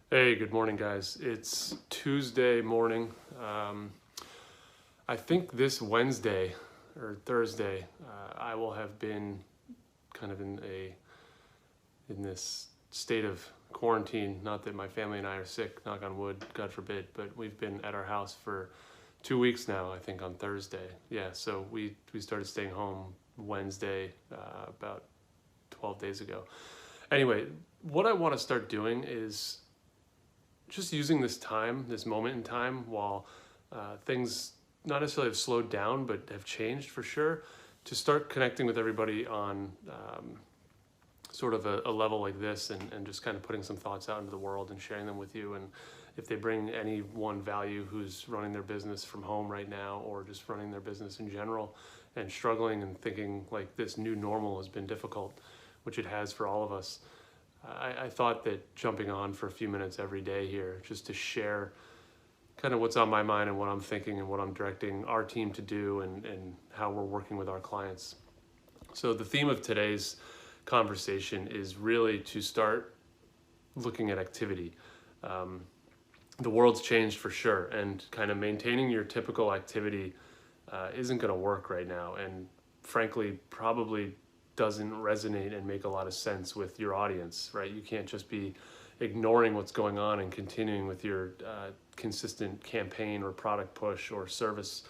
Hey, good morning, guys. It's Tuesday morning. I think this Wednesday or Thursday, I will have been kind of in this state of quarantine. Not that my family and I are sick, knock on wood, God forbid, but we've been at our house for 2 weeks now. I think on Thursday. Yeah, so we started staying home Wednesday, about 12 days ago. Anyway, what I want to start doing is just using this time, this moment in time, while things not necessarily have slowed down, but have changed for sure, to start connecting with everybody on sort of a level like this, and just kind of putting some thoughts out into the world and sharing them with you. And if they bring any one value who's running their business from home right now, or just running their business in general and struggling and thinking like this new normal has been difficult, which it has for all of us, I thought that jumping on for a few minutes every day here, just to share kind of what's on my mind and what I'm thinking and what I'm directing our team to do, and how we're working with our clients. So the theme of today's conversation is really to start looking at activity. Um, the world's changed for sure, and kind of maintaining your typical activity isn't going to work right now, and frankly, probably doesn't resonate and make a lot of sense with your audience, right? You can't just be ignoring what's going on and continuing with your consistent campaign or product push or service,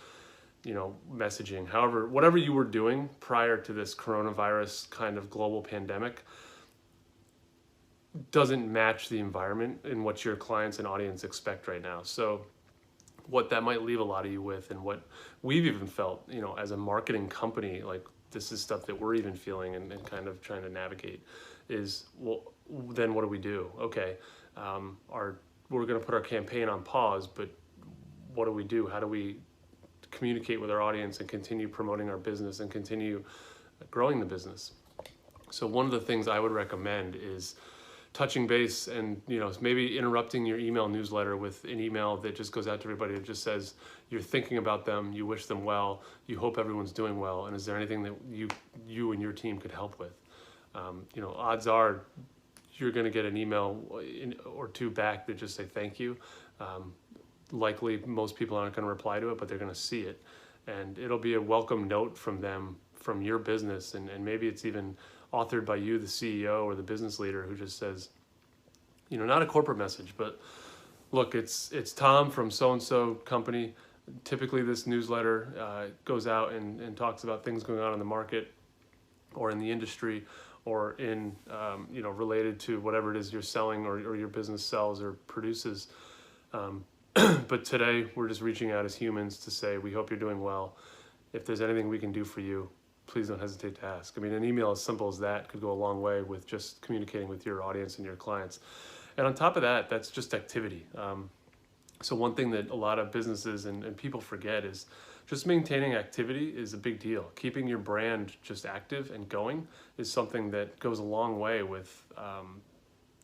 messaging. However, whatever you were doing prior to this coronavirus kind of global pandemic doesn't match the environment in what your clients and audience expect right now. So what that might leave a lot of you with, and what we've even felt, as a marketing company, like this is stuff that we're even feeling, and kind of trying to navigate, is, well, then what do we do? Okay, we're going to put our campaign on pause, but what do we do? How do we communicate with our audience and continue promoting our business and continue growing the business? So one of the things I would recommend is touching base, and maybe interrupting your email newsletter with an email that just goes out to everybody that just says you're thinking about them, you wish them well, you hope everyone's doing well, and is there anything that you and your team could help with? Odds are you're going to get an email or two back that just say thank you. Likely most people aren't going to reply to it, but they're going to see it, and it'll be a welcome note from them, from your business, and maybe it's even authored by you, the CEO or the business leader, who just says, not a corporate message, but look, it's Tom from so-and-so company. Typically this newsletter goes out and talks about things going on in the market or in the industry, or in, related to whatever it is you're selling, or your business sells or produces. But today we're just reaching out as humans to say, we hope you're doing well. If there's anything we can do for you, please don't hesitate to ask. I mean, an email as simple as that could go a long way with just communicating with your audience and your clients. And on top of that, that's just activity. So one thing that a lot of businesses and people forget is just maintaining activity is a big deal. Keeping your brand just active and going is something that goes a long way with,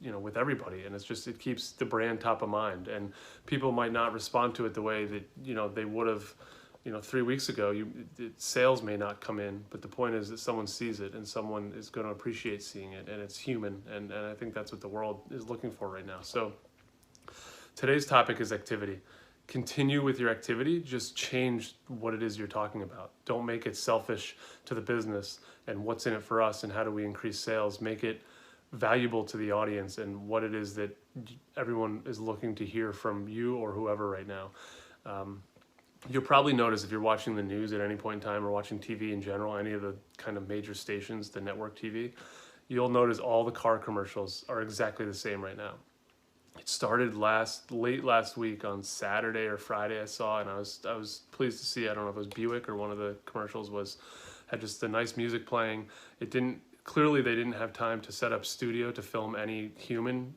with everybody. And it keeps the brand top of mind. And people might not respond to it the way that, they would have, 3 weeks ago. Sales may not come in, but the point is that someone sees it, and someone is going to appreciate seeing it, and it's human. And I think that's what the world is looking for right now. So today's topic is activity. Continue with your activity, just change what it is you're talking about. Don't make it selfish to the business and what's in it for us and how do we increase sales. Make it valuable to the audience and what it is that everyone is looking to hear from you or whoever right now. You'll probably notice, if you're watching the news at any point in time, or watching TV in general, any of the kind of major stations, the network TV, you'll notice all the car commercials are exactly the same right now. It started late last week on Saturday or Friday, I saw, and I was pleased to see. I don't know if it was Buick or one of the commercials had just the nice music playing. Clearly they didn't have time to set up studio to film any human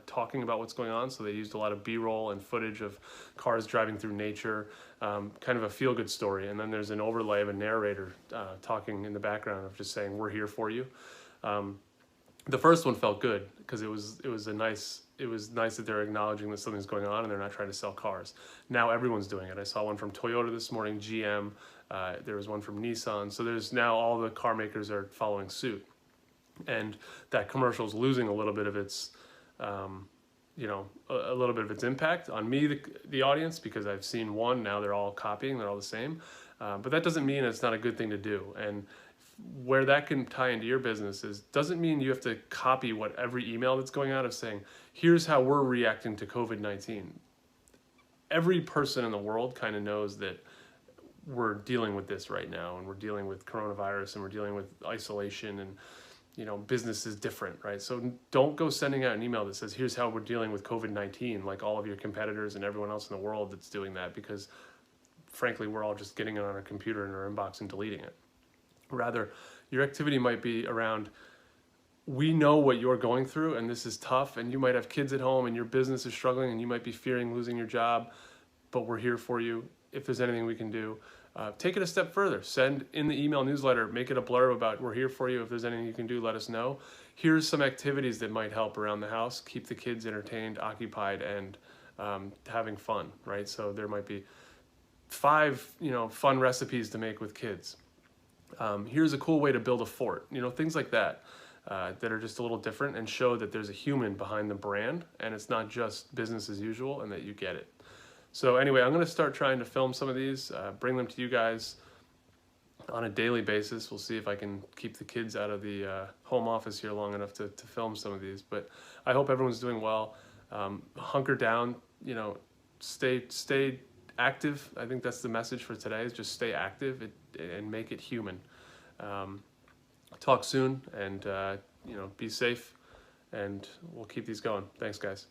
talking about what's going on, so they used a lot of B-roll and footage of cars driving through nature, kind of a feel-good story. And then there's an overlay of a narrator talking in the background of just saying, "We're here for you." The first one felt good because it was nice that they're acknowledging that something's going on and they're not trying to sell cars. Now everyone's doing it. I saw one from Toyota this morning, GM. There was one from Nissan. So there's now all the car makers are following suit, and that commercial is losing a little bit of its you know, a little bit of its impact on me, the audience, because I've seen one, now they're all copying, they're all the same. But that doesn't mean it's not a good thing to do. And where that can tie into your business is, doesn't mean you have to copy what every email that's going out is saying, here's how we're reacting to COVID-19. Every person in the world kind of knows that we're dealing with this right now, and we're dealing with coronavirus, and we're dealing with isolation, and you know, business is different, right? So don't go sending out an email that says, here's how we're dealing with COVID-19, like all of your competitors and everyone else in the world that's doing that, because frankly, we're all just getting it on our computer in our inbox and deleting it. Rather, your activity might be around, we know what you're going through and this is tough, and you might have kids at home and your business is struggling and you might be fearing losing your job, but we're here for you if there's anything we can do. Take it a step further. Send in the email newsletter, make it a blurb about, we're here for you. If there's anything you can do, let us know. Here's some activities that might help around the house, keep the kids entertained, occupied, and having fun, right? So there might be 5, you know, fun recipes to make with kids. Here's a cool way to build a fort, you know, things like that, that are just a little different and show that there's a human behind the brand and it's not just business as usual, and that you get it. So anyway, I'm going to start trying to film some of these, bring them to you guys on a daily basis. We'll see if I can keep the kids out of the home office here long enough to film some of these. But I hope everyone's doing well. Hunker down, you know, stay active. I think that's the message for today, is just stay active and make it human. Talk soon, and you know, be safe, and we'll keep these going. Thanks, guys.